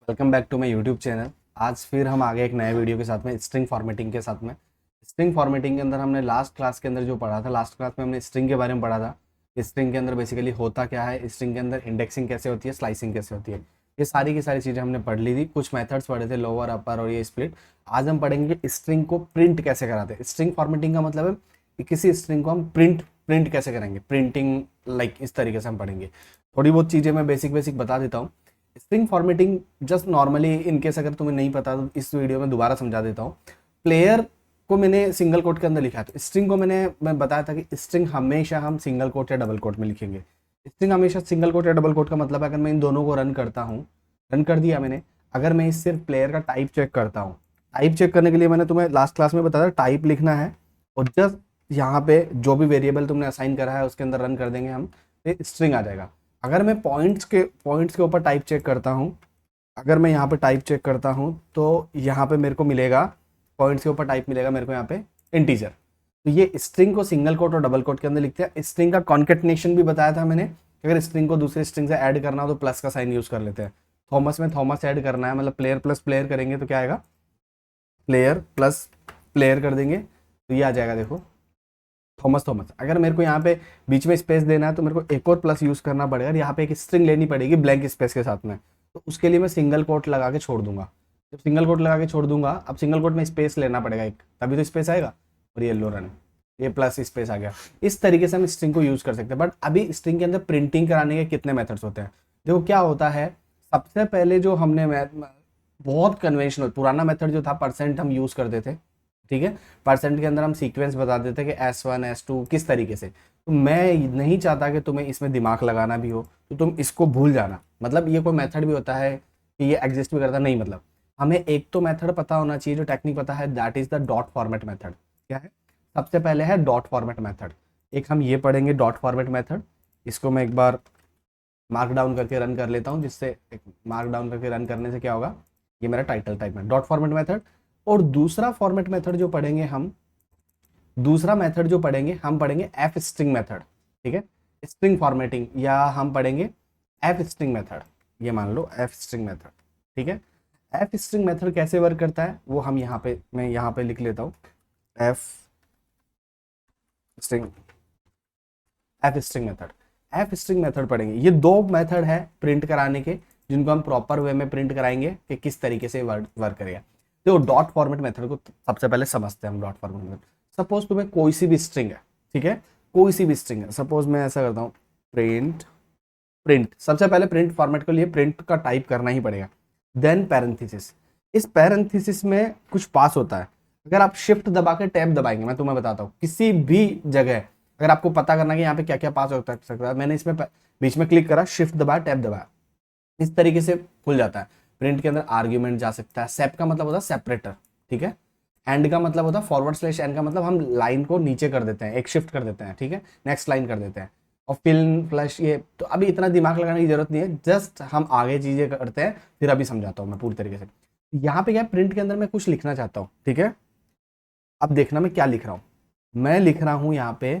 Welcome back to my YouTube channel. आज फिर हम आ गए एक नए वीडियो के साथ में, स्ट्रिंग फॉर्मेटिंग के साथ में। स्ट्रिंग फॉर्मेटिंग के अंदर हमने लास्ट क्लास के अंदर जो पढ़ा था, लास्ट क्लास में हमने स्ट्रिंग के बारे में पढ़ा था। स्ट्रिंग के अंदर बेसिकली होता क्या है, स्ट्रिंग के अंदर इंडेक्सिंग कैसे होती है, स्लाइसिंग कैसे होती है, ये सारी की सारी चीज़ें हमने पढ़ ली थी। कुछ मेथड्स पढ़े थे, लोअर अपर और ये स्प्लिट। आज हम पढ़ेंगे स्ट्रिंग को प्रिंट कैसे कराते हैं। स्ट्रिंग फॉर्मेटिंग का मतलब है कि किसी स्ट्रिंग को हम प्रिंट प्रिंट कैसे करेंगे, प्रिंटिंग लाइक इस तरीके से हम पढ़ेंगे। थोड़ी बहुत चीज़ें मैं बेसिक बेसिक बता देता हूँ। String formatting just normally, in case अगर तुम्हें नहीं पता तो इस वीडियो में दोबारा समझा देता हूँ। प्लेयर को मैंने सिंगल कोट के अंदर लिखा है, तो स्ट्रिंग को मैं बताया था कि स्ट्रिंग हमेशा हम सिंगल कोट या डबल कोट में लिखेंगे। स्ट्रिंग हमेशा सिंगल कोट या डबल कोट का मतलब है, अगर मैं इन दोनों को रन करता हूँ, रन कर दिया मैंने, अगर मैं इस सिर्फ प्लेयर का टाइप चेक करता हूँ, टाइप चेक करने के लिए मैंने तुम्हें लास्ट क्लास में बताया था टाइप लिखना है, और जस्ट यहाँ पे जो भी वेरिएबल तुमने असाइन करा है उसके अंदर रन कर देंगे हम, ये स्ट्रिंग आ जाएगा। अगर मैं पॉइंट्स के ऊपर टाइप चेक करता हूँ, अगर मैं यहाँ पे टाइप चेक करता हूँ तो यहाँ पे मेरे को मिलेगा, पॉइंट्स के ऊपर टाइप मिलेगा मेरे को यहाँ पे इंटीजर। तो ये स्ट्रिंग को सिंगल कोट और डबल कोट के अंदर लिखते हैं। स्ट्रिंग का कॉन्केटनेशन भी बताया था मैंने, अगर स्ट्रिंग को दूसरे स्ट्रिंग से ऐड करना हो तो प्लस का साइन यूज कर लेते हैं। थॉमस में थॉमस ऐड करना है, मतलब प्लेयर प्लस प्लेयर करेंगे तो क्या आएगा, प्लेयर प्लस प्लेयर कर देंगे तो ये आ जाएगा, देखो थॉमस थॉमस। अगर मेरे को यहाँ पे बीच में स्पेस देना है तो मेरे को एक और प्लस यूज करना पड़ेगा, यहाँ पे एक स्ट्रिंग लेनी पड़ेगी ब्लैंक स्पेस के साथ में, तो उसके लिए मैं सिंगल कोट लगा के छोड़ दूंगा। जब सिंगल कोट लगा के छोड़ दूंगा, अब सिंगल कोट में स्पेस लेना पड़ेगा एक, तभी तो स्पेस आएगा, और ये लो रन, ये प्लस स्पेस आ गया। इस तरीके से हम स्ट्रिंग को यूज कर सकते हैं। बट अभी स्ट्रिंग के अंदर प्रिंटिंग कराने के कितने मेथड्स होते हैं। देखो क्या होता है, सबसे पहले जो हमने बहुत कन्वेंशनल पुराना मेथड जो था, परसेंट हम यूज करते थे, ठीक है। परसेंट के अंदर हम सीक्वेंस बता देते कि S1 S2 किस तरीके से। तो मैं नहीं चाहता कि तुम्हें इसमें दिमाग लगाना भी हो, तो तुम इसको भूल जाना। मतलब ये कोई मेथड भी होता है कि ये एग्जिस्ट भी करता, नहीं मतलब हमें एक तो मेथड पता होना चाहिए, जो टेक्निक पता है, that is the dot format method. क्या है, सबसे पहले है डॉट फॉर्मेट मेथड। एक हम ये पढ़ेंगे डॉट फॉर्मेट मेथड, इसको मैं एक बार मार्क डाउन करके रन कर लेता हूँ, जिससे मार्क डाउन करके रन करने से क्या होगा, ये मेरा टाइटल टाइप है डॉट फॉर्मेट मेथड। और दूसरा फॉर्मेट मेथड जो पढ़ेंगे हम, दूसरा मेथड जो पढ़ेंगे हम पढ़ेंगे एफ स्ट्रिंग मेथड, ठीक है। स्ट्रिंग फॉर्मेटिंग, या हम पढ़ेंगे एफ स्ट्रिंग मेथड, ये मान लो एफ स्ट्रिंग मेथड, ठीक है। एफ स्ट्रिंग मेथड कैसे वर्क करता है वो हम यहाँ पे, मैं यहाँ पे लिख लेता हूँ, F string, F string method. F string method पढ़ेंगे। ये दो मेथड है प्रिंट कराने के, जिनको हम प्रॉपर वे में प्रिंट कराएंगे कि किस तरीके से वर्क करेगा। तो डॉट फॉर्मेट मेथड को सबसे पहले समझते हैं हम। डॉट फॉर्मेट मेथड, सपोज तुम्हें कोई सी भी स्ट्रिंग है, ठीक है, कोई सी भी स्ट्रिंग है, सपोज मैं ऐसा करता हूँ, प्रिंट प्रिंट, सबसे पहले प्रिंट फॉर्मेट के लिए प्रिंट का टाइप करना ही पड़ेगा, देन पैरेंथेसिस। इस पैरेंथेसिस में कुछ पास होता है। अगर आप शिफ्ट दबा के टैब दबाएंगे, मैं तुम्हें बताता हूँ, किसी भी जगह अगर आपको पता करना कि यहाँ पे क्या क्या पास हो सकता है, मैंने इसमें बीच में क्लिक करा, शिफ्ट दबाया, टैब दबाया, इस तरीके से खुल जाता है। प्रिंट के अंदर आर्ग्यूमेंट जा सकता है, सेप का मतलब होता है सेपरेटर, ठीक है। एंड का मतलब होता है फॉरवर्ड स्लैश एंड का मतलब हम लाइन को नीचे कर देते हैं, एक शिफ्ट कर देते हैं, ठीक है, नेक्स्ट लाइन कर देते हैं। और फिल फ्लैश, ये तो अभी इतना दिमाग लगाने की जरूरत नहीं है, जस्ट हम आगे चीजें करते हैं, फिर अभी समझाता हूँ मैं पूरी तरीके से। यहाँ पे क्या है, प्रिंट के अंदर मैं कुछ लिखना चाहता हूँ, ठीक है। अब देखना मैं क्या लिख रहा हूँ, मैं लिख रहा हूँ यहाँ पे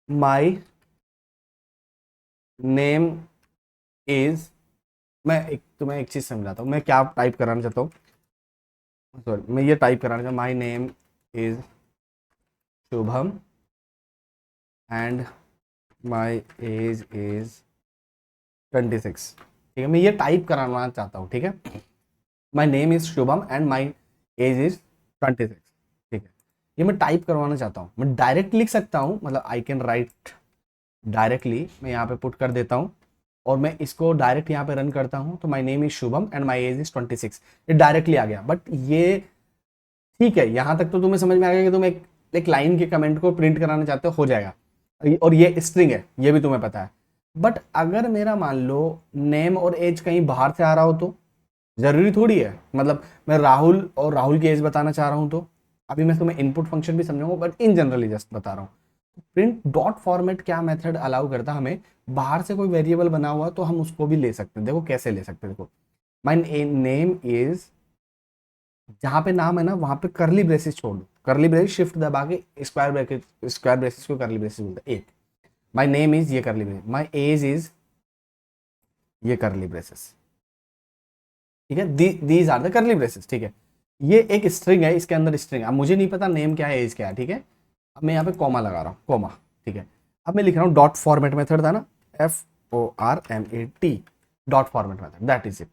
माई नेम इज, मैं एक तुम्हें एक चीज समझाता हूँ, मैं क्या टाइप कराना चाहता हूँ, सॉरी, मैं ये टाइप कराना चाहता हूँ, माई name is Shubham and my age is 26, ठीक है। मैं ये टाइप कराना चाहता हूँ, ठीक है। माई name is Shubham and my age is 26, ठीक है। ये मैं टाइप करवाना चाहता हूँ, मैं डायरेक्ट लिख सकता हूँ, मतलब आई कैन राइट डायरेक्टली, मैं यहाँ पे पुट कर देता हूँ, और मैं इसको डायरेक्ट यहाँ पे रन करता हूँ, तो माई name is Shubham and my age is 26, ये डायरेक्टली आ गया। बट ये ठीक है, यहाँ तक तो तुम्हें समझ में आ गया कि तुम एक लाइन के कमेंट को प्रिंट कराना चाहते हो जाएगा, और ये स्ट्रिंग है, ये भी तुम्हें पता है। बट अगर मेरा मान लो नेम और एज कहीं बाहर से आ रहा हो, तो जरूरी थोड़ी है, मतलब मैं राहुल और राहुल की एज बताना चाह रहा हूँ, तो अभी मैं तुम्हें इनपुट फंक्शन भी समझाऊंगा, बट इन जनरली जस्ट बता रहा हूँ। प्रिंट डॉट फॉर्मेट क्या मेथड अलाउ करता है हमें, बाहर से कोई वेरिएबल बना हुआ तो हम उसको भी ले सकते हैं। देखो कैसे ले सकते हैं, देखो माई नेम इज, जहां पे नाम है ना वहां पे करली ब्रेसिस छोड़ दो, करली ब्रेसिस शिफ्ट दबा के स्क्वायर ब्रैकेट, स्क्वायर ब्रेसिस को करली ब्रेसिस बोलते हैं। एक माई नेम इज, ये करली ब्रेसिस, माई एज इज, ये करली ब्रेसिस, ठीक है, these are the curly braces, ठीक है। ये एक स्ट्रिंग है, इसके अंदर स्ट्रिंग, अब मुझे नहीं पता नेम क्या है, एज क्या है, ठीक है। अब मैं यहाँ पे कॉमा लगा रहा हूँ, कॉमा, ठीक है। अब मैं लिख रहा हूँ डॉट फॉर्मेट मेथड था ना, FORMAT, dot format method, that is it.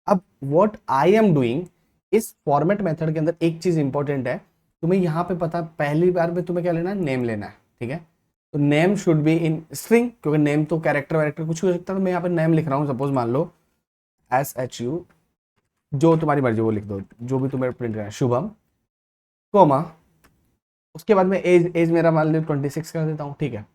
अब व्हाट आई एम डूइंग, इस फॉर्मेट मेथड के अंदर एक चीज इंपॉर्टेंट है, तुम्हें यहाँ पे पता, पहली बार में तुम्हें क्या लेना है, नेम लेना है, ठीक है। तो name should be in string, क्योंकि नेम तो कैरेक्टर वैरेक्टर कुछ हो सकता है। तो मैं यहाँ पे नेम लिख रहा हूँ, सपोज मान लो SHU, जो तुम्हारी मर्जी वो लिख दो, जो भी तुम्हें प्रिंट करना है, शुभम, कोमा, उसके बाद में एज, एज मेरा मान लो 26 कर देता हूँ, ठीक है।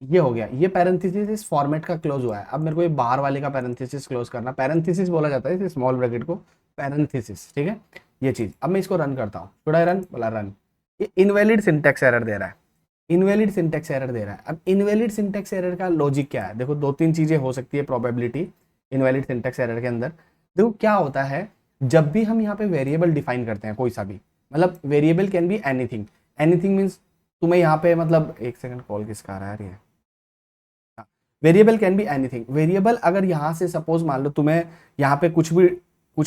ये हो गया, ये पैरेंथेसिस इस फॉर्मेट का क्लोज हुआ है। अब मेरे को ये बाहर वाले का पैरेंथेसिस क्लोज करना, पैरेंथेसिस बोला जाता है इस स्मॉल ब्रैकेट को, पैरेंथेसिस, ठीक है। ये चीज, अब मैं इसको रन करता हूँ, शुड आई रन, बोला रन। ये इनवैलिड सिंटैक्स एरर दे रहा है, इनवैलिड सिंटैक्स एरर दे रहा है। अब इनवैलिड सिंटैक्स एरर का लॉजिक क्या है, देखो दो तीन चीजें हो सकती है प्रोबेबिलिटी इनवैलिड सिंटैक्स एरर के अंदर। देखो क्या होता है, जब भी हम यहाँ पे वेरिएबल डिफाइन करते हैं, कोई सा भी, मतलब variable can be anything, anything means तुम्हें यहाँ पे, मतलब एक सेकंड, कॉल किसका आ रहा है यार, ये variable can be anything. Variable अगर यहाँ से सपोज मान लो तुम्हें यहाँ पे कुछ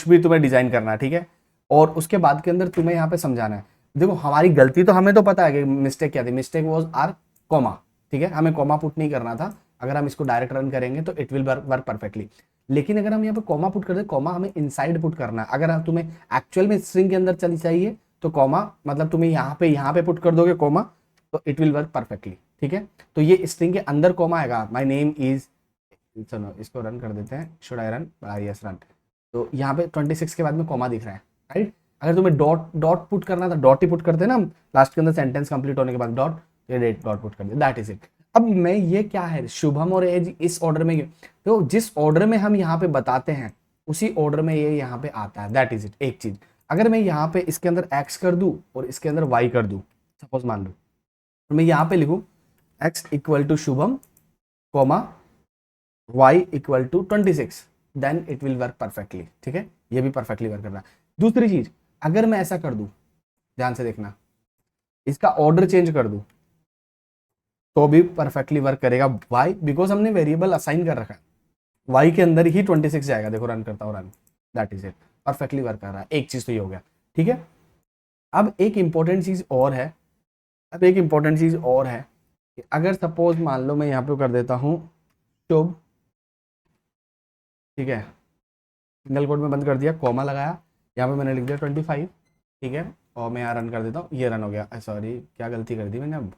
भी तुम्हें डिजाइन करना है, ठीक है, और उसके बाद के अंदर तुम्हें यहाँ पे समझाना है। देखो हमारी गलती तो हमें तो पता है कि मिस्टेक क्या थी, मिस्टेक वॉज आर कॉमा, ठीक है, हमें कॉमा पुट नहीं करना था। अगर हम इसको डायरेक्ट रन करेंगे तो इट विल वर्क परफेक्टली। लेकिन अगर हम यहाँ पे कॉमा पुट कर दे, कॉमा हमें इनसाइड पुट करना है। अगर तुम्हें एक्चुअल में स्ट्रिंग के अंदर चली चाहिए तो कॉमा, मतलब तुम्हें यहाँ पे पुट कर दोगे कॉमा, तो इट विल वर्क परफेक्टली, ठीक है। तो ये स्ट्रिंग के अंदर कॉमा आएगा, माय नेम इज, चलो इसको रन कर देते हैं, should I run, yes run. तो यहाँ पे 26 के बाद में कॉमा दिख रहा है, राइट। अगर तुम्हें डॉट डॉट पुट करना था, डॉट ही पुट करते ना हम लास्ट के अंदर, सेंटेंस कंप्लीट होने के बाद डॉट, ये डेट डॉट पुट कर दे, दैट इज इट। अब मैं ये क्या है, शुभम और एज इस ऑर्डर में, तो जिस ऑर्डर में हम यहाँ पे बताते हैं उसी ऑर्डर में ये यहाँ पे आता है, दैट इज इट। एक चीज, अगर मैं यहाँ पे इसके अंदर एक्स कर दूं और इसके अंदर वाई कर दूं, सपोज मान लो, तो मैं यहाँ पे लिखूं x equal to Shubham, comma y equal to 26, then it will work perfectly, ठीक है। ये भी परफेक्टली वर्क कर रहा है। दूसरी चीज, अगर मैं ऐसा कर दूं, ध्यान से देखना, इसका ऑर्डर चेंज कर दूं तो भी परफेक्टली वर्क करेगा। वाई, बिकॉज हमने वेरिएबल असाइन कर रखा है, वाई के अंदर ही 26 जाएगा। देखो रन करता हूँ, run, that is it, perfectly work कर रहा है। एक चीज तो ये हो गया, ठीक है। अब एक इंपॉर्टेंट चीज और है, कि अगर सपोज मान लो मैं यहाँ पे कर देता हूँ शुभ, ठीक है, सिंगल कोट में बंद कर दिया, कॉमा लगाया, यहाँ पे मैंने लिख दिया 25, ठीक है, और मैं यहाँ रन कर देता हूँ, ये रन हो गया। सॉरी, क्या गलती कर दी मैंने, अब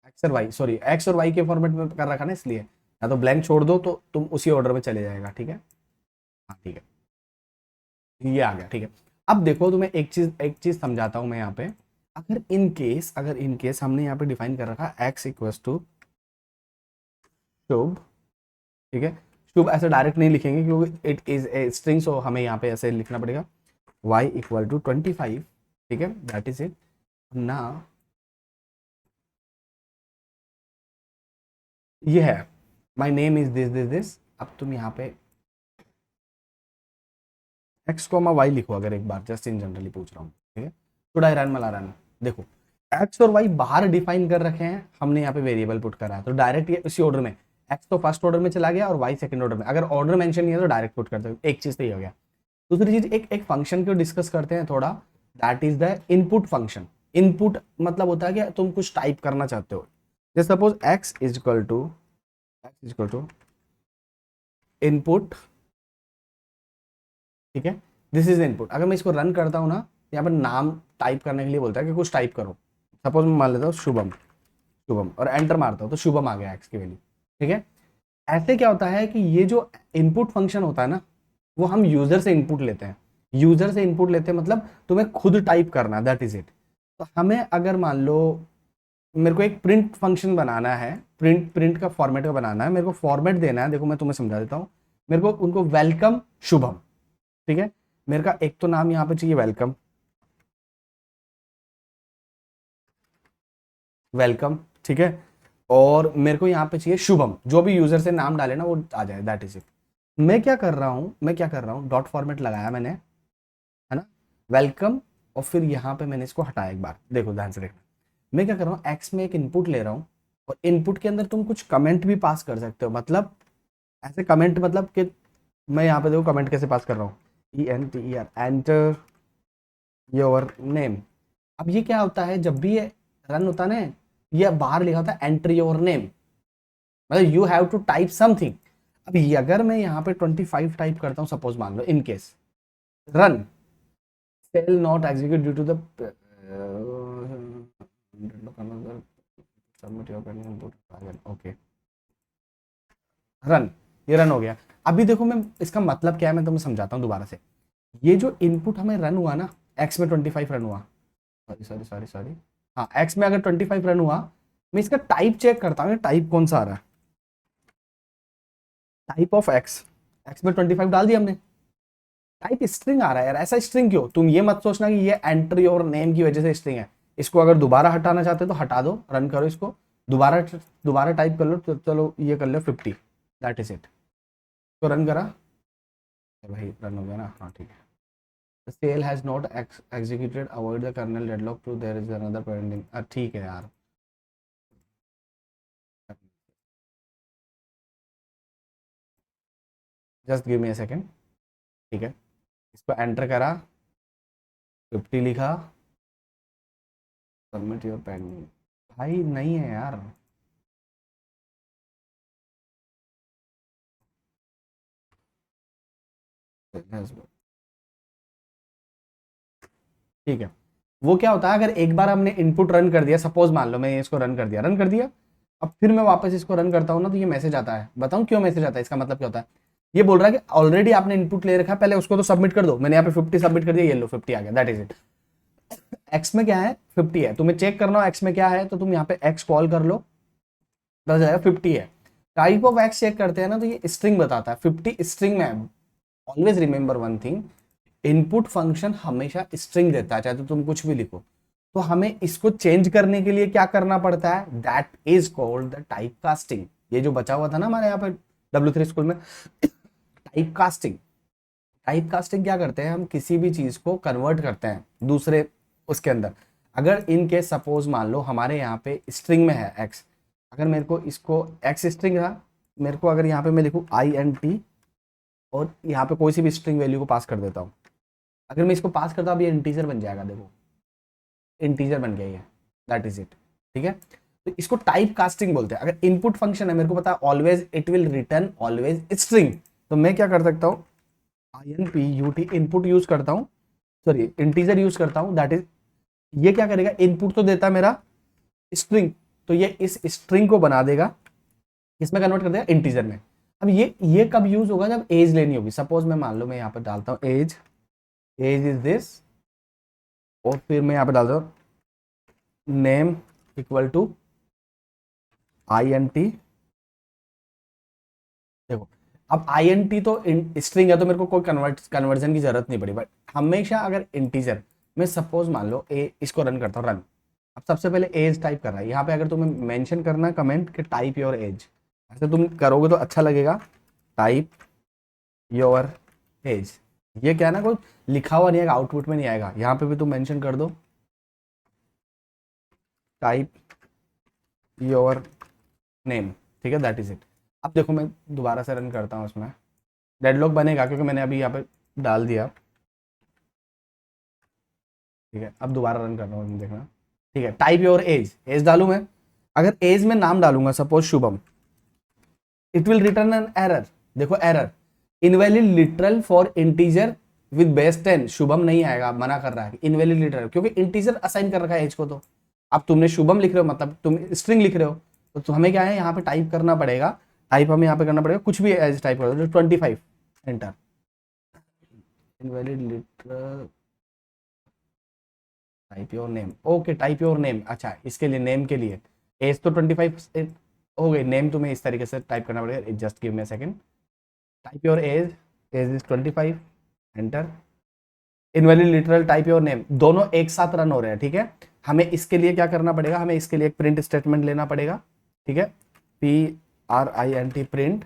एक्स और वाई, सॉरी एक्स और वाई के फॉर्मेट में कर रखा ना, इसलिए या तो ब्लैंक छोड़ दो तो तुम उसी ऑर्डर में चले जाएगा, ठीक है। हाँ ठीक है, ये आ गया, ठीक है। अब देखो तुम्हें एक चीज समझाता हूँ मैं यहाँ पे। अगर इन केस हमने यहाँ पे डिफाइन कर रखा एक्स इक्वल्स टू शुभ, ठीक है, शुभ ऐसे डायरेक्ट नहीं लिखेंगे क्योंकि इट इज ए स्ट्रिंग, सो हमें यहाँ पे ऐसे लिखना पड़ेगा y इक्वल टू 25, ठीक है, दैट इज इट। ना ये है my name is this this this. अब तुम यहाँ पे x कोमा y लिखो, अगर एक बार जस्ट इन जनरली पूछ रहा हूँ, ठीक है, शुड आई रन, मला रन। देखो x और y बाहर डिफाइन कर रखे हैं, हमने यहाँ पे वेरिएबल पुट करा है, तो डायरेक्ट ये इसी ऑर्डर में, x तो फर्स्ट ऑर्डर में चला गया और y सेकंड ऑर्डर में। अगर ऑर्डर मेंशन नहीं है तो डायरेक्ट पुट करते हो, एक चीज तो ये हो गया। दूसरी चीज, एक फंक्शन को डिस्कस करते हैं थोड़ा, that is the input function. Input मतलब होता है कि तुम कुछ टाइप करना चाहते हो, जैसे suppose x is equal to input, ठीक है, दिस इज इनपुट। अगर मैं इसको रन करता हूँ ना, यहाँ पर नाम टाइप करने के लिए बोलता है कि कुछ टाइप करो। सपोज मैं मान लेता हूँ शुभम, शुभम, और एंटर मारता हूँ तो शुभम आ गया एक्स की वैल्यू, ठीक है। ऐसे क्या होता है कि ये जो इनपुट फंक्शन होता है ना, वो हम यूजर से इनपुट लेते हैं, मतलब तुम्हें खुद टाइप करना, दैट इज इट। तो हमें अगर मान लो मेरे को एक प्रिंट फंक्शन बनाना है, प्रिंट का फॉर्मेट का बनाना है, मेरे को फॉर्मेट देना है। देखो मैं तुम्हें समझा देता हूँ, मेरे को उनको वेलकम शुभम, ठीक है, मेरे का एक तो नाम यहाँ पे चाहिए वेलकम, वेलकम, ठीक है, और मेरे को यहाँ पे चाहिए शुभम, जो भी यूजर से नाम डाले ना वो आ जाए, दैट इज इट। मैं क्या कर रहा हूँ, डॉट फॉर्मेट लगाया मैंने, है ना, वेलकम, और फिर यहाँ पे मैंने इसको हटाया एक बार। देखो ध्यान से देखना, मैं क्या कर रहा हूँ, एक्स में एक इनपुट ले रहा हूँ, और इनपुट के अंदर तुम कुछ कमेंट भी पास कर सकते हो, मतलब ऐसे कमेंट, मतलब कि मैं यहाँ पे देखो कमेंट कैसे पास कर रहा हूँ, ENTER, एंटर योर नेम। अब ये क्या होता है, जब भी ये रन होता है ना, ये बाहर लिखा होता है एंटर योर नेम, मतलब you have to type something. अब ये अगर मैं यहाँ पे 25 टाइप करता हूँ, सपोज मान लो, in case run cell not execute due to the submit your pending input, okay run, ये रन हो गया। अभी देखो मैं इसका मतलब क्या है, मैं तुम्हें समझाता हूँ दोबारा से। ये जो इनपुट हमें रन हुआ ना, एक्स में 25 रन हुआ, सॉरी सॉरी सॉरी सॉरी, हाँ एक्स में अगर 25 रन हुआ, मैं इसका टाइप चेक करता हूँ, टाइप कौन सा आ रहा है, टाइप ऑफ एक्स, एक्स में 25 डाल दिया हमने, टाइप स्ट्रिंग आ रहा है यार। ऐसा स्ट्रिंग क्यों, तुम ये मत सोचना कि ये एंटर योर नेम की वजह से स्ट्रिंग है। इसको अगर दोबारा हटाना चाहते हो तो हटा दो, रन करो इसको, दोबारा दोबारा टाइप कर लो, तो चलो ये कर लो 50, दैट इज इट। तो रन करा भाई, रन हो गया ना, हाँ ठीक है। The sale has not executed, avoid the kernel deadlock to there is another pending, ठीक है यार, just give me a second, ठीक है। इसको एंटर करा, 50 लिखा, सबमिट योर पेंडिंग, भाई नहीं है यार, ठीक है। वो क्या होता है, अगर एक बार हमने इनपुट रन कर दिया, सपोज मान लो मैं इसको रन कर दिया, अब फिर मैं वापस इसको रन करता हूँ ना, तो ये मैसेज आता है। बताऊँ क्यों मैसेज आता है, इसका मतलब क्या होता है, ये बोल रहा है कि ऑलरेडी आपने इनपुट ले रखा है, पहले उसको तो सबमिट कर दो। मैंने यहाँ पे 50 सबमिट कर दिया, ये लो 50 आ गया, दैट इज इट। एक्स में क्या है, 50 है, तुम्हें चेक करना हो एक्स में क्या है, तो तुम यहाँ पे एक्स कॉल कर लो, बता जाएगा 50 है। टाइप ऑफ एक्स चेक करते हैं ना, तो ये स्ट्रिंग बताता है, 50 स्ट्रिंग में है। Always remember one thing, input function हमेशा स्ट्रिंग देता है, चाहे तो तुम कुछ भी लिखो। तो हमें इसको चेंज करने के लिए क्या करना पड़ता है, that is called the type casting. ये जो बचा हुआ था ना हमारे यहाँ पे W3 स्कूल में, टाइप कास्टिंग। टाइप कास्टिंग क्या करते हैं, हम किसी भी चीज को कन्वर्ट करते हैं दूसरे उसके अंदर। अगर इन केस सपोज मान लो हमारे यहाँ पे स्ट्रिंग में है एक्स, अगर मेरे को इसको एक्स स्ट्रिंग था, मेरे को अगर यहाँ पे मैं लिखूँ INT और यहाँ पे कोई सी भी स्ट्रिंग वैल्यू को पास कर देता हूँ, अगर मैं इसको पास करता हूँ, अब ये इंटीजर बन जाएगा, देखो इंटीजर बन गया ये, दैट इज इट, ठीक है। तो इसको टाइप कास्टिंग बोलते हैं। अगर इनपुट फंक्शन है, मेरे को पता है always it will return always string, तो मैं क्या कर सकता हूँ, INPUT इनपुट यूज करता हूँ, सॉरी इंटीजर यूज करता हूँ, दैट इज, ये क्या करेगा, इनपुट तो देता है मेरा स्ट्रिंग, तो ये इस स्ट्रिंग को बना देगा, इसमें कन्वर्ट कर देगा इंटीजर में। अब ये कब यूज होगा, जब एज लेनी होगी। सपोज मैं मान लो मैं यहाँ पर डालता हूँ एज, एज इज दिस, और फिर मैं यहाँ पे डालता हूँ नेम इक्वल टू INT। देखो अब INT तो स्ट्रिंग है, तो मेरे को कोई कन्वर्जन की जरूरत नहीं पड़ी, बट हमेशा अगर इंटीजर, मैं सपोज मान लो इसको रन करता हूँ, रन। अब सबसे पहले एज टाइप कर रहा है, यहाँ पे अगर तुम्हें मेंशन करना है कमेंट कि टाइप योर एज, ऐसे तुम करोगे तो अच्छा लगेगा, टाइप योर एज। ये क्या है ना, कोई लिखा हुआ नहीं है, आउटपुट में नहीं आएगा, यहाँ पे भी तुम मेंशन कर दो टाइप योर नेम, ठीक है, दैट इज इट। अब देखो मैं दोबारा से रन करता हूँ, उसमें डेडलॉक बनेगा क्योंकि मैंने अभी यहाँ पे डाल दिया, ठीक है। अब दोबारा रन कर रहा हूँ, देखना, ठीक है। टाइप योर एज, एज डालू मैं, अगर एज में नाम डालूंगा suppose Shubham, it will return an error. देखो error, invalid literal for integer with base 10, Shubham नहीं आएगा, मना कर रहा है, इनवैलिड लिटरल, क्योंकि इंटीजर असाइन कर रखा है एज को। तो अब तुमने शुभम लिख रहे हो, मतलब तुम स्ट्रिंग लिख रहे हो, तो हमें क्या है यहाँ पे टाइप करना पड़ेगा, टाइप हमें यहाँ पे करना पड़ेगा, कुछ भी एज टाइप कर दो, 25 enter, invalid literal, type your name, okay type your name, अच्छा इसके लिए नेम के लिए एज तो 25 हो गई, नेम तुम्हें इस तरीके से टाइप करना पड़ेगा, just give me a second, type your age, age is 25 enter, invalid literal, type your name, दोनों एक साथ रन हो रहे हैं, ठीक है। हमें इसके लिए क्या करना पड़ेगा, हमें इसके लिए एक प्रिंट स्टेटमेंट लेना पड़ेगा, ठीक है, PRINT प्रिंट।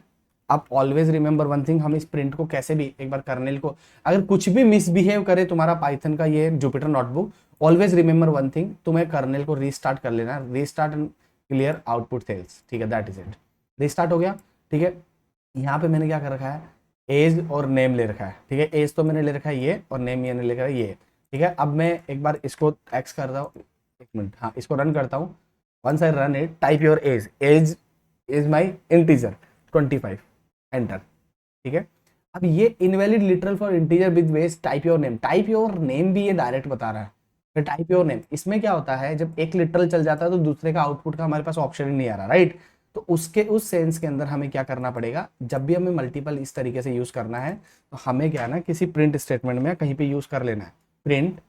अब ऑलवेज रिमेंबर वन थिंग, हम इस प्रिंट को कैसे भी एक बार कर्नेल को, अगर कुछ भी मिसबिहेव करे तुम्हारा पाइथन का ये Jupyter notebook, always remember one thing, तुम्हें कर्नेल को रीस्टार्ट कर लेना, restart and clear output cells, ठीक है, दैट इज इट। रीस्टार्ट हो गया, ठीक है। यहाँ पे मैंने क्या कर रखा है, एज और नेम ले रखा है, ठीक है। एज तो मैंने ले रखा है ये, और नेम ये ले रखा है ये, ठीक है। अब मैं एक बार इसको एक्स करता हूँ, एक मिनट, हाँ इसको रन करता हूँ। Once I run it, type your age, age is my integer 25, enter, ठीक है। अब ये invalid literal for integer with base, type your name भी ये डायरेक्ट बता रहा है। फिर टाइप योर नेम, इसमें क्या होता है, जब एक लिटरल चल जाता है तो दूसरे का आउटपुट का हमारे पास ऑप्शन ही नहीं आ रहा, राइट। तो उसके उस सेंस के अंदर हमें क्या करना पड़ेगा, जब भी हमें मल्टीपल इस तरीके से यूज करना है तो हमें क्या है ना, किसी प्रिंट स्टेटमेंट में कहीं पे यूज कर लेना है। प्रिंट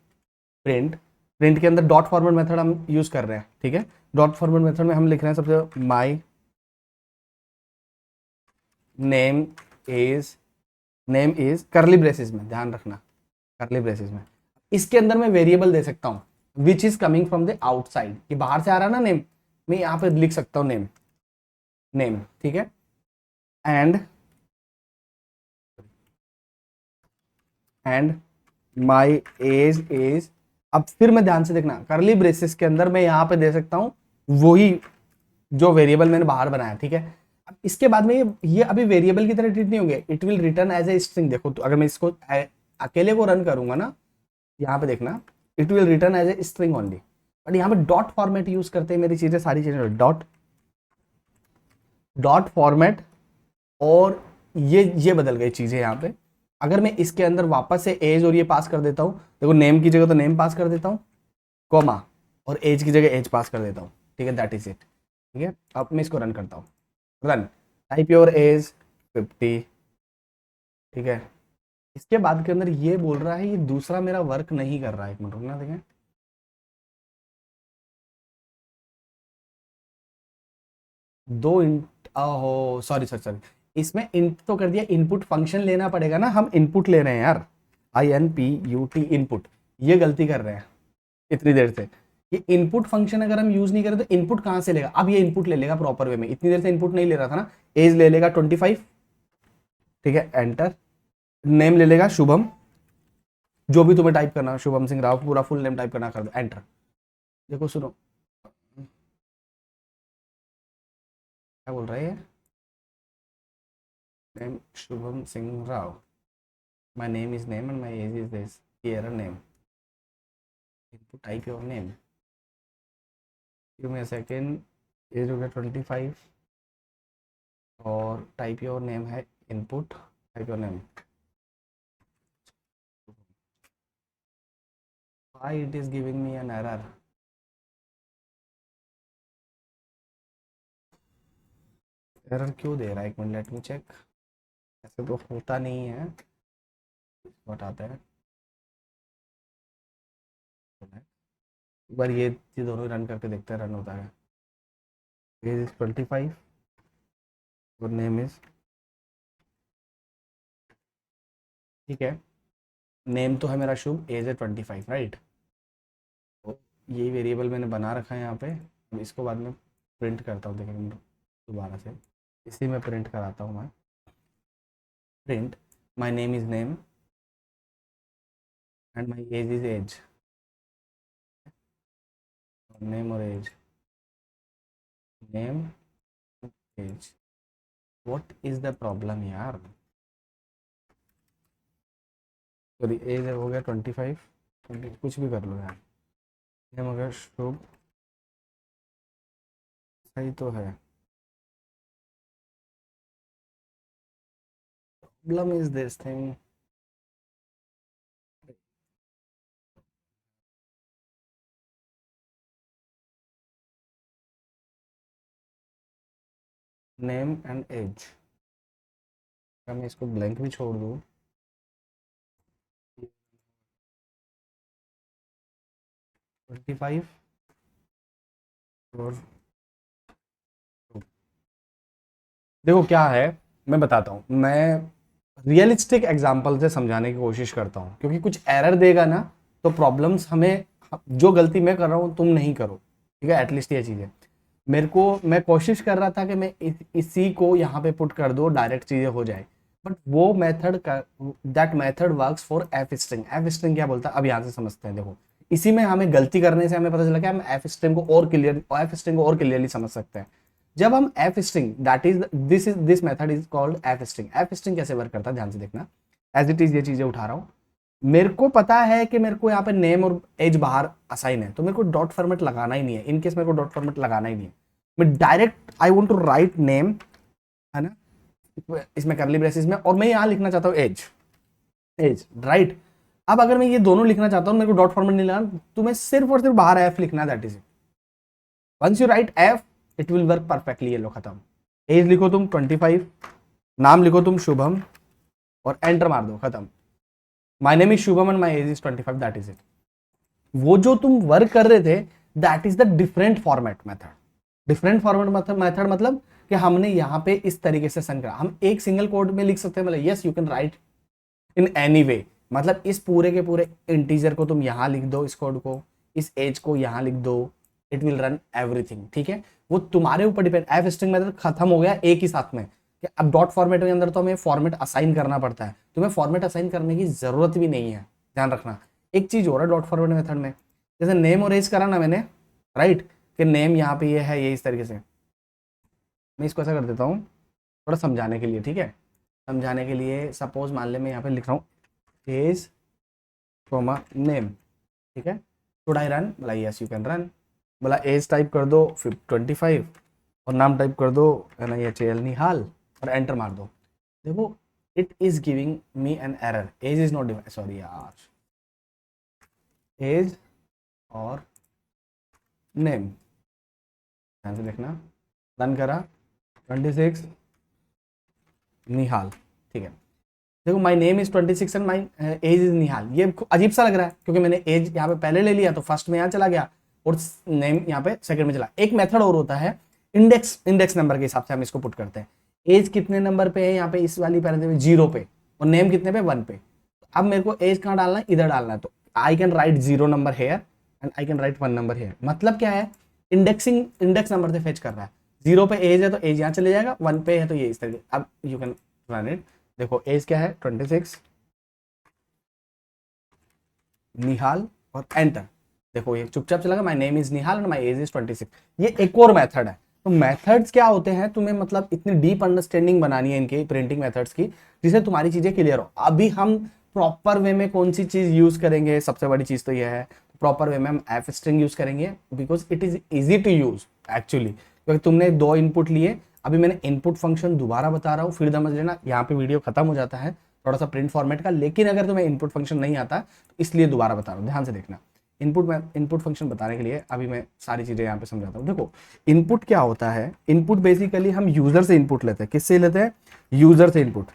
प्रिंट प्रिंट के अंदर डॉट फॉर्मेट मेथड हम यूज कर रहे हैं, ठीक है। डॉट फॉर्मेट मेथड में हम लिख रहे हैं सबसे माई नेम इज, नेम इज करली ब्रेसिस में, ध्यान रखना करली ब्रेसिस में। इसके अंदर मैं वेरिएबल दे सकता हूं which is coming from the outside, ये बाहर से आ रहा है ना नेम, मैं यहां पे लिख सकता हूं नेम, नेम, ठीक है। एंड माई एज इज, अब फिर मैं ध्यान से देखना, करली ब्रेसिस के अंदर मैं यहां पे दे सकता हूं वही जो वेरिएबल मैंने बाहर बनाया, ठीक है। अब इसके बाद में ये अभी वेरिएबल की तरह ट्रीट नहीं होंगे, it will return as a string. देखो तो अगर मैं इसको अकेले को रन करूंगा ना, यहाँ पे देखना, it will return as a string only. But यहाँ पे डॉट फॉर्मेट यूज करते हैं, मेरी चीजें सारी चीजें डॉट फॉर्मेट, और ये बदल गई चीजें यहाँ पे। अगर मैं इसके अंदर वापस से एज और ये पास कर देता हूँ, देखो नेम की जगह तो नेम पास कर देता हूँ, कॉमा, और एज की जगह एज पास कर देता हूँ, ठीक है, दैट इज इट, ठीक है। अब मैं इसको रन करता हूँ, रन, टाइप योर एज 50, ठीक है। इसके बाद के अंदर ये बोल रहा है, ये दूसरा मेरा वर्क नहीं कर रहा है, एक मिनट रुकना, देखें, दो इंट, ओहो सॉरी सॉरी सॉरी, इसमें इंट तो कर दिया, इनपुट फंक्शन लेना पड़ेगा ना, हम इनपुट ले रहे हैं यार, INPUT इनपुट, ये गलती कर रहे हैं इतनी देर से। ये इनपुट फंक्शन अगर हम यूज नहीं करें तो इनपुट कहां से लेगा, अब ये इनपुट ले लेगा प्रॉपर वे में, इतनी देर से इनपुट नहीं ले रहा था ना। एज ले लेगा 25, ठीक है, एंटर। नेम ले लेगा शुभम, जो भी तुम्हें टाइप करना, शुभम सिंह राव पूरा फुल नेम टाइप करना, कर दो एंटर। देखो सुनो क्या बोल रहा है ये, name Shubham Singh Rao, my name is name and my age is this, here name, input type your name, give me a second, age हो गया 25, और टाइप योर नेम है input, type your name, why it is giving me an error, error क्यों दे रहा है, एक minute let me check, ऐसे तो होता नहीं है, बताते हैं एक बार, ये दोनों रन करके देखते हैं रन होता है। एज इज 25 और नेम इज, ठीक है, नेम तो है मेरा शुभ, एज है 25, राइट। तो ये वेरिएबल मैंने बना रखा है यहाँ पे, अब इसको बाद में प्रिंट करता हूँ, देखिए दोबारा से इसी में प्रिंट कराता हूँ मैं, print my name is name and my age is age, name और age, name age, what is the problem यार, सॉरी एज हो गया 25, कुछ भी कर लो यार, नेम हो गया शुभ, सही तो है, problem is this thing, name and age, अगर मैं इसको ब्लैंक भी छोड़ दूँ, 25 और देखो क्या है, मैं बताता हूँ, मैं रियलिस्टिक एग्जांपल से समझाने की कोशिश करता हूँ, क्योंकि कुछ एरर देगा ना तो प्रॉब्लम्स हमें, जो गलती मैं कर रहा हूँ तुम नहीं करो, ठीक है, एटलीस्ट ये चीज़ है। मेरे को, मैं कोशिश कर रहा था कि मैं इसी को यहाँ पे पुट कर दो, डायरेक्ट चीज़ें हो जाए, बट वो मेथड का, that method works for F string. F string क्या बोलता है, अब यहाँ से समझते हैं, देखो इसी में हमें गलती करने से हमें पता चला कि हम एफ स्ट्रिंग को और क्लियरली समझ सकते हैं। जब हम F string that is this method is called F string. F string कैसे वर्क करता है ध्यान से देखना, एज इट इज ये चीजें उठा रहा हूँ। मेरे को पता है कि मेरे को यहाँ पे नेम और एज बाहर असाइन है, तो मेरे को डॉट फॉर्मेट लगाना ही नहीं है। इनकेस मेरे को डॉट फॉर्मेट लगाना ही नहीं है, मैं direct I want to write name, है ना, इसमें करली ब्रेसिस में, और मैं यहाँ लिखना चाहता हूँ एज, एज राइट। अब अगर मैं ये दोनों लिखना चाहता हूँ, मेरे को डॉट फॉर्मेट नहीं लगाना, तो मैं सिर्फ और सिर्फ बाहर एफ लिखना है, that is it. Once you write F it will work perfectly. ये लो खत्म। एज लिखो तुम 25, नाम लिखो तुम शुभम और एंटर मार दो, खत्म। My name is Shubham and my age is 25, that is it. वो जो तुम वर्क कर रहे थे that is the different format method. Different format method मतलब कि हमने यहाँ पे इस तरीके से सेंड करा। हम एक सिंगल कोड में लिख सकते हैं, मतलब yes you can write in any way, मतलब इस पूरे के पूरे इंटीजर को तुम यहाँ लिख दो, इस कोड को, इस एज को यहाँ लिख दो, इट विल रन एवरीथिंग, ठीक है। वो तुम्हारे ऊपर डिपेंड। एफ स्ट्रिंग मेथड खत्म हो गया एक ही साथ में। कि अब डॉट फॉर्मेट के अंदर तो हमें फॉर्मेट असाइन करना पड़ता है, तुम्हें फॉर्मेट असाइन करने की जरूरत भी नहीं है, ध्यान रखना। एक चीज हो रहा है डॉट फॉर्मेट मेथड में, जैसे नेम और एज करा ना मैंने, राइट, कि नेम यहाँ पे ये है, ये इस तरीके से। मैं इसको ऐसा कर देता हूँ थोड़ा समझाने के लिए, ठीक है। समझाने के लिए सपोज मान ले मैं यहाँ पे लिख रहा हूँ एज कोमा नेम, ठीक है। शुड आई रन, बोला यस यू कैन रन। बोला एज टाइप कर दो 25 और नाम टाइप कर दो NIHAL निहाल और एंटर मार दो। देखो it is giving me an error, age is not defined, sorry यार, एज और नेम, ध्यान से देखना। रन करा 26 निहाल, ठीक है। देखो my name is 26 and my age is Nihal. ये अजीब सा लग रहा है क्योंकि मैंने एज यहाँ पे पहले ले लिया तो फर्स्ट में यहाँ चला गया और नेम यहाँ पे सेकंड में चला। एक मेथड और होता है इंडेक्स नंबर के हिसाब से हम इसको पुट करते हैं। एज कितने नंबर पे है यहाँ पे इस वाली पैरेंथेसिस में 0 पे, और नेम कितने पे 1 पे। अब मेरे को एज कहाँ डालना है, इधर डालना है, तो आई can right 0 number here and I can right 1 number here. मतलब क्या है, इंडेक्स नंबर से फेच कर रहा है। 0 पे एज है तो एज यहाँ चले जाएगा, 1 पे है तो ये इस तरीके। अब यू कैन रन इट। देखो एज क्या है 26 निहाल और एंटर। देखो ये चुपचाप चला गया, my name is Nihal and my age is 26। ये एक और मेथड है। तो मेथड्स क्या होते हैं, तुम्हें मतलब इतनी डीप अंडरस्टैंडिंग बनानी है इनके प्रिंटिंग मेथड्स की, जिससे तुम्हारी चीजें क्लियर हो। अभी हम प्रॉपर वे में कौन सी चीज यूज करेंगे, सबसे बड़ी चीज तो यह है प्रॉपर वे में हम एफ स्ट्रिंग यूज करेंगे, because it is easy to use actually. क्योंकि तुमने 2 इनपुट लिए, अभी मैंने इनपुट फंक्शन दोबारा बता रहा हूँ, फिर समझ लेना। यहाँ पे वीडियो खत्म हो जाता है थोड़ा सा प्रिंट फॉर्मेट का, लेकिन अगर तुम्हें इनपुट फंक्शन नहीं आता तो इसलिए दोबारा बता रहा हूँ, ध्यान से देखना। इनपुट फंक्शन बताने के लिए अभी मैं सारी चीजें यहाँ पे समझाता हूँ। देखो इनपुट क्या होता है, इनपुट बेसिकली हम यूजर से इनपुट लेते हैं। किससे लेते हैं, यूजर से input.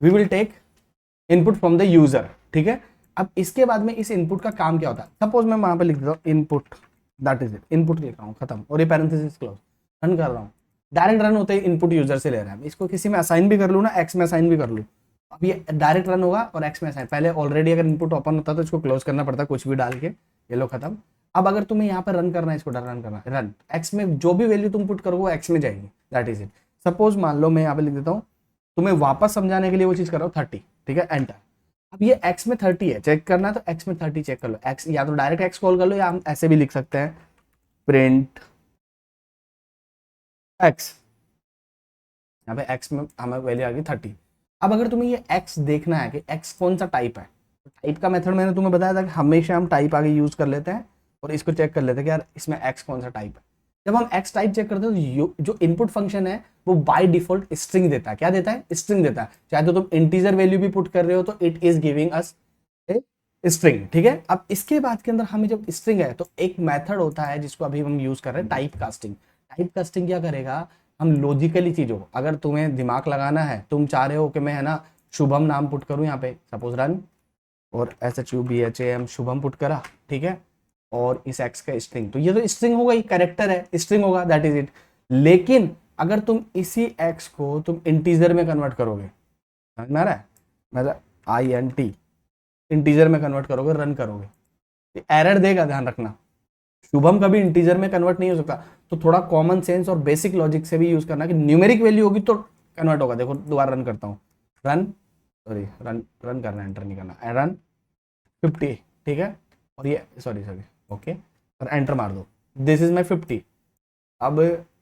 We will take input from the user, ठीक है। अब इसके बाद में इस इनपुट का काम क्या होता है, सपोज मैं वहां पे लिख देता हूँ input, that is it, input लिख रहा हूँ, खत्म, और ये पैरेंथेसिस क्लोज, रन कर रहा हूँ। डायरेक्ट रन होते ही इनपुट यूजर से ले रहा है। इसको किसी में असाइन भी कर लूँ ना, एक्स में असाइन भी कर लूँ, अब ये डायरेक्ट रन होगा और एक्स में असाइन। पहले ऑलरेडी अगर इनपुट ओपन होता तो इसको क्लोज करना पड़ता कुछ भी डाल के, ये लो खत्म। अब अगर तुम्हें यहाँ पर रन करना है, इसको रन करना है, रन एक्स में जो भी वैल्यू तुम पुट करोगे एक्स में जाएगी, दैट इज इट। सपोज मान लो मैं यहाँ पे लिख देता हूँ, तुम्हें वापस समझाने के लिए वो चीज कर रहा हूँ 30, ठीक है, एंटर। अब ये x में 30 है, चेक करना है तो x में 30 चेक कर लो। x या तो डायरेक्ट x कॉल कर लो, या हम ऐसे भी लिख सकते हैं प्रिंट x। यहाँ पे x में हमें वैल्यू आ गई 30। अब अगर तुम्हें ये x देखना है कि x कौन सा टाइप है, तो टाइप का मेथड मैंने तुम्हें बताया था कि हमेशा हम टाइप आगे यूज कर लेते हैं और इसको चेक कर लेते हैं कि यार इसमें x कौन सा टाइप है। जब हम x टाइप चेक करते हैं तो जो इनपुट फंक्शन है वो बाय डिफॉल्ट स्ट्रिंग देता है। क्या देता है, स्ट्रिंग देता है। चाहे तो तुम इंटीजर वैल्यू भी पुट कर रहे हो तो it is giving us a string, ठीक है। अब इसके बाद के अंदर हमें जब स्ट्रिंग है तो एक मेथड होता है जिसको अभी हम यूज कर रहे हैं, टाइप कास्टिंग। टाइप कास्टिंग क्या करेगा, हम लॉजिकली चीजों, अगर तुम्हें दिमाग लगाना है, तुम चाह रहे हो कि मैं, है ना, शुभम नाम पुट करूं यहाँ पे, सपोज रन, और SHUBHAM शुभम पुट करा, ठीक है, और इस एक्स का स्ट्रिंग, तो ये तो स्ट्रिंग होगा, ही कैरेक्टर है, स्ट्रिंग होगा, दैट इज इट। लेकिन अगर तुम इसी एक्स को तुम इंटीजर में कन्वर्ट करोगे, समझ में आ रहा है, मतलब INT इंटीजर में कन्वर्ट करोगे, रन करोगे, तो एरर देगा, ध्यान रखना। शुभम कभी इंटीजर में कन्वर्ट नहीं हो सकता। तो थोड़ा कॉमन सेंस और बेसिक लॉजिक से भी यूज करना कि न्यूमेरिक वैल्यू होगी तो कन्वर्ट होगा। देखो दोबारा रन करता हूँ, रन, सॉरी रन करना, एंटर नहीं करना, रन 50, ठीक है, और ये सॉरी ओके, और एंटर मार दो। दिस इज माई 50। अब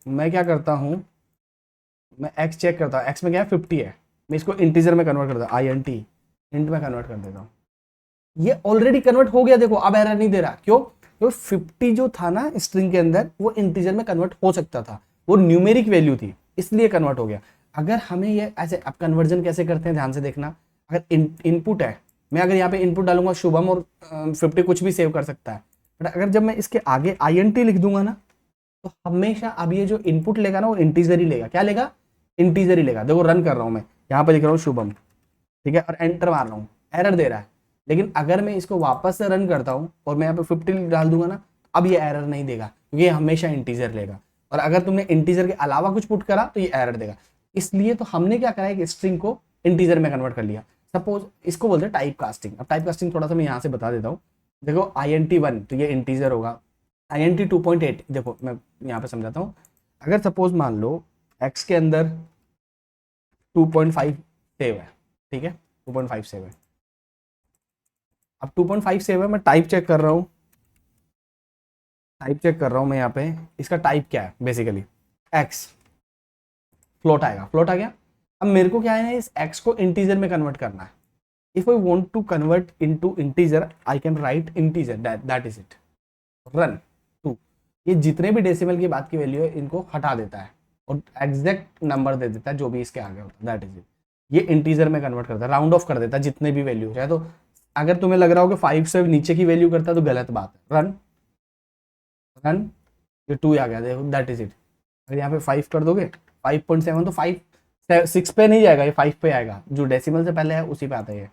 मैं क्या करता हूँ, मैं x चेक करता हूँ, x में क्या है 50 है, मैं इसको इंटीजर में कन्वर्ट करता हूँ, INT इंट में कन्वर्ट कर देता हूँ। ये ऑलरेडी कन्वर्ट हो गया, देखो अब एरर नहीं दे रहा। क्यों? तो 50 जो था ना स्ट्रिंग के अंदर, वो इंटीजर में कन्वर्ट हो सकता था, वो न्यूमेरिक वैल्यू थी, इसलिए कन्वर्ट हो गया। अगर हमें ये ऐसे, अब कन्वर्जन कैसे करते हैं ध्यान से देखना। अगर इनपुट है, मैं अगर यहाँ पे इनपुट डालूंगा शुभम और 50 कुछ भी सेव कर सकता है, बट अगर जब मैं इसके आगे INT लिख दूंगा ना, तो हमेशा अब ये जो इनपुट लेगा ना वो इंटीजर ही लेगा। क्या लेगा? इंटीजर ही लेगा। देखो रन कर रहा हूं मैं, यहाँ पे लिख रहा हूँ शुभम, ठीक है, और एंटर मार रहा हूँ, एरर दे रहा है। लेकिन अगर मैं इसको वापस से रन करता हूँ और मैं यहाँ पे 50 डाल दूंगा ना, अब ये एरर नहीं देगा, क्योंकि ये हमेशा इंटीजर लेगा। और अगर तुमने इंटीजर के अलावा कुछ पुट करा तो ये एरर देगा। इसलिए तो हमने क्या करा, एक स्ट्रिंग को इंटीजर में कन्वर्ट कर लिया। सपोज इसको बोलते हैं टाइप कास्टिंग। अब टाइप कास्टिंग थोड़ा सा मैं यहाँ से बता देता हूँ। देखो INT1 तो ये इंटीजर होगा, INT 2.8 देखो मैं यहाँ पे समझाता हूँ। अगर सपोज मान लो x के अंदर 2.5 सेव है, ठीक है, 2.5 सेव है। अब 2.5 सेव है, मैं टाइप चेक कर रहा हूँ, मैं यहाँ पे इसका टाइप क्या है, बेसिकली x फ्लोट आएगा, फ्लोट आ गया। अब मेरे को क्या है ना, इस x को इंटीजर में कन्वर्ट करना है। If I want to convert into integer I can write integer, that is it, run 2। ये जितने भी डेसिमल की बात की वैल्यू है इनको हटा देता है और एग्जैक्ट नंबर दे देता है जो भी इसके आगे होता है, दैट इज इट। ये इंटीजर में कन्वर्ट करता है, राउंड ऑफ कर देता है जितने भी वैल्यू चाहे। तो अगर तुम्हें लग रहा हो कि 5 से नीचे की वैल्यू करता है तो गलत बात है। रन रन, ये 2 आ गया, देखो दैट इज इट। अगर यहाँ पे 5 कर दोगे 5.7 तो 6 पे नहीं जाएगा, ये 5 पे आएगा, जो डेसिमल से पहले है उसी पे आता है।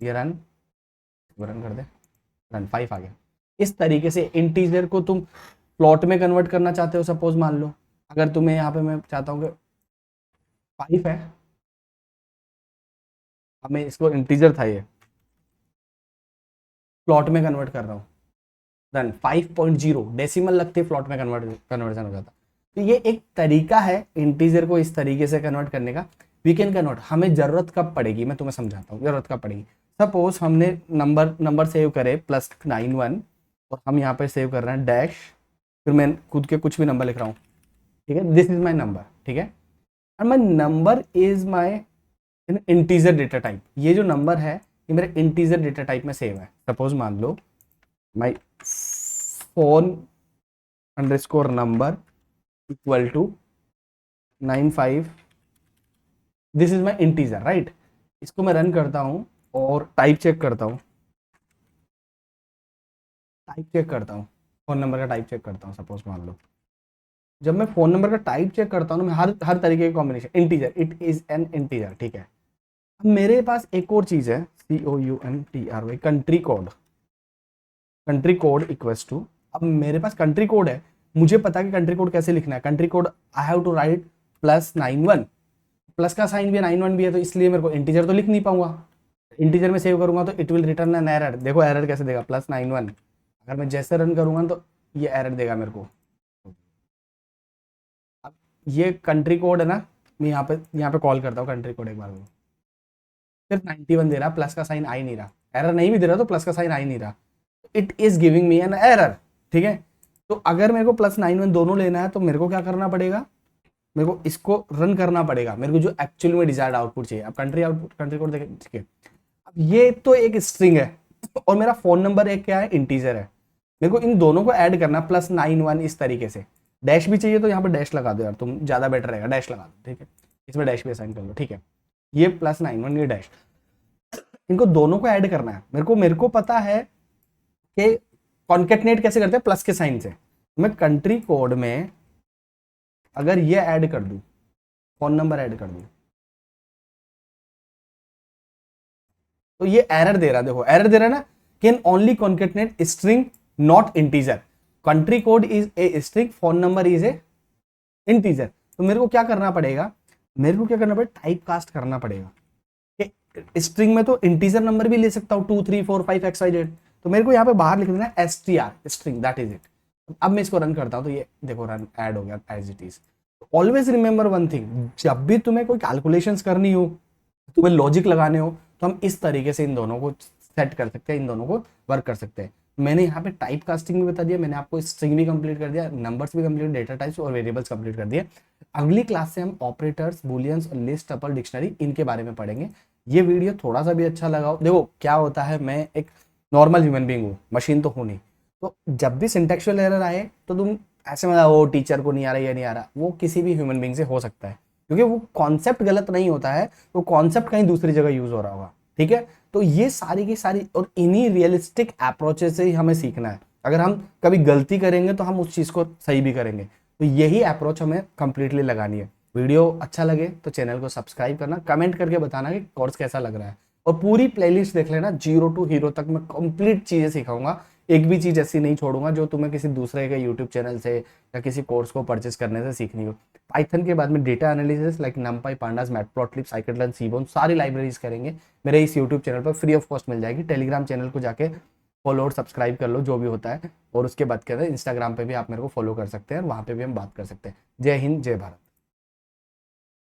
ये रन कर दे, रन 5 आ गया। इस तरीके से इंटीजर को तुम प्लॉट में कन्वर्ट करना चाहते हो। सपोज मान लो अगर तुम्हें यहाँ पे मैं चाहता हूँ कि 5 है, हमें इसको इंटीजर था, ये प्लॉट में कन्वर्ट कर रहा हूँ, रन 5.0 डेसिमल लगते प्लॉट में कन्वर्जन हो जाता। तो ये एक तरीका है इंटीजर को इस तरीके से कन्वर्ट करने का। वी कैन कन्वर्ट, हमें जरूरत कब पड़ेगी मैं तुम्हें समझाता हूँ, जरूरत कब पड़ेगी। सपोज हमने नंबर सेव करे +91 और हम यहाँ पे सेव कर रहे हैं डैश, फिर मैं खुद के कुछ भी नंबर लिख रहा हूँ, ठीक है, दिस इज माई नंबर, ठीक है, और my number is my integer data type. ये जो नंबर है ये मेरे इंटीजर डेटा टाइप में सेव है। सपोज मान लो my phone underscore number equal to 95, this is my integer, right. इसको मैं रन करता हूँ और टाइप चेक करता हूँ, फोन नंबर का टाइप चेक करता हूँ। सपोज मान लो जब मैं फोन नंबर का टाइप चेक करता हूँ ना, मैं हर तरीके के combination integer, it is an integer, ठीक है। अब मेरे पास एक और चीज है COUNTRY, country code equals to, अब मेरे पास कंट्री कोड है, मुझे पता है कि कंट्री कोड कैसे लिखना है। Country code I have to write +91, plus का साइन भी है 91 भी है, तो इसलिए मेरे को इंटीजर तो लिख नहीं पाऊंगा। इंटीजर में सेव करूंगा तो it will return an error. देखो एरर कैसे देगा, +91। अगर मैं जैसे रन करूंगा तो ये एरर देगा मेरे को। अब ये कंट्री कोड है ना, मैं यहाँ पे कॉल करता हूँ कंट्री कोड एक बार, सिर्फ 91 दे रहा, प्लस का साइन आ ही नहीं रहा। एरर नहीं भी दे रहा तो प्लस का साइन आ ही नहीं रहा, it is giving me an error, ठीक है। तो अगर मेरे को +91 दोनों लेना है तो मेरे को क्या करना पड़ेगा, मेरे को इसको रन करना पड़ेगा, मेरे को जो एक्चुअली में डिजायर्ड आउटपुट चाहिए। अब कंट्री कोड देखें, ठीक है। अब ये तो एक स्ट्रिंग है और मेरा फोन नंबर एक क्या है, इंटीजर है। मेरे को इन दोनों को ऐड करना +91 इस तरीके से। डैश भी चाहिए तो यहाँ पे डैश लगा दो यार, तुम ज्यादा बेटर रहेगा, डैश लगा दो, ठीक है। इसमें डैश भी असाइन कर लो, ठीक है। ये +91 ये डैश, इनको दोनों को ऐड करना है। मेरे को पता है कि कॉन्केटनेट कैसे करते हैं, प्लस के साइन से। मैं कंट्री कोड में अगर ये ऐड कर दूं, फोन नंबर ऐड कर दूं, तो ये एरर दे रहा है। देखो एरर दे रहा है ना, can only concatenate string not integer, country code is a string, phone number is a integer. तो मेरे को क्या करना पड़ेगा, टाइप कास्ट करना पड़ेगा। स्ट्रिंग में तो इंटीजर नंबर भी ले सकता हूँ 2 3 4 5 XYZ, तो मेरे को यहाँ पे बाहर लिख देना है STR string, that is it. अब मैं इसको रन करता हूँ तो ये देखो रन ऐड हो गया as it is. Always remember one thing, जब भी तुम्हें कोई कैलकुलेशंस करनी हो, तुम्हें लॉजिक लगाने हो, तो हम इस तरीके से इन दोनों को सेट कर सकते हैं, इन दोनों को वर्क कर सकते हैं। मैंने यहाँ पे टाइप कास्टिंग भी बता दिया, मैंने आपको स्ट्रिंग भी कंप्लीट कर दिया, नंबर्स भी कंप्लीट, डेटा टाइप्स और वेरिएबल्स कंप्लीट कर दिए। अगली क्लास से हम operators, bullions, list, tuple, dictionary इनके बारे में पढ़ेंगे। ये वीडियो थोड़ा सा भी अच्छा लगा हो, देखो क्या होता है, मैं एक नॉर्मल ह्यूमन बींग हूँ, मशीन तो हूँ नहीं, तो जब भी सिंटेक्चुअल एरर आए तो तुम ऐसे मतलब वो टीचर को नहीं आ रहा, ये नहीं आ रहा, वो किसी भी ह्यूमन बींग से हो सकता है, क्योंकि वो कॉन्सेप्ट गलत नहीं होता है, वो कॉन्सेप्ट कहीं दूसरी जगह यूज हो रहा होगा। ठीक है, तो ये सारी की सारी और इन्हीं रियलिस्टिक अप्रोचेस से ही हमें सीखना है। अगर हम कभी गलती करेंगे तो हम उस चीज को सही भी करेंगे, तो यही अप्रोच हमें कंप्लीटली लगानी है। वीडियो अच्छा लगे तो चैनल को सब्सक्राइब करना, कमेंट करके बताना कि कोर्स कैसा लग रहा है, और पूरी प्लेलिस्ट देख लेना, जीरो टू हीरो तक मैं कंप्लीट चीजें सिखाऊंगा, एक भी चीज ऐसी नहीं छोड़ूंगा जो तुम्हें किसी दूसरे के यूट्यूब चैनल से या किसी कोर्स को परचेस करने से सीखनी हो। पाइथन के बाद में data analysis like NumPy, Pandas, Matplotlib, scikit-learn, Seaborn सारी लाइब्रेरीज करेंगे मेरे इस यूट्यूब चैनल पर, फ्री ऑफ कॉस्ट मिल जाएगी। टेलीग्राम चैनल को जाके फॉलो और सब्सक्राइब कर लो जो भी होता है, और उसके बाद कहते हैं इंस्टाग्राम पे भी आप मेरे को फॉलो कर सकते हैं, वहां पे भी हम बात कर सकते हैं। जय हिंद, जय भारत।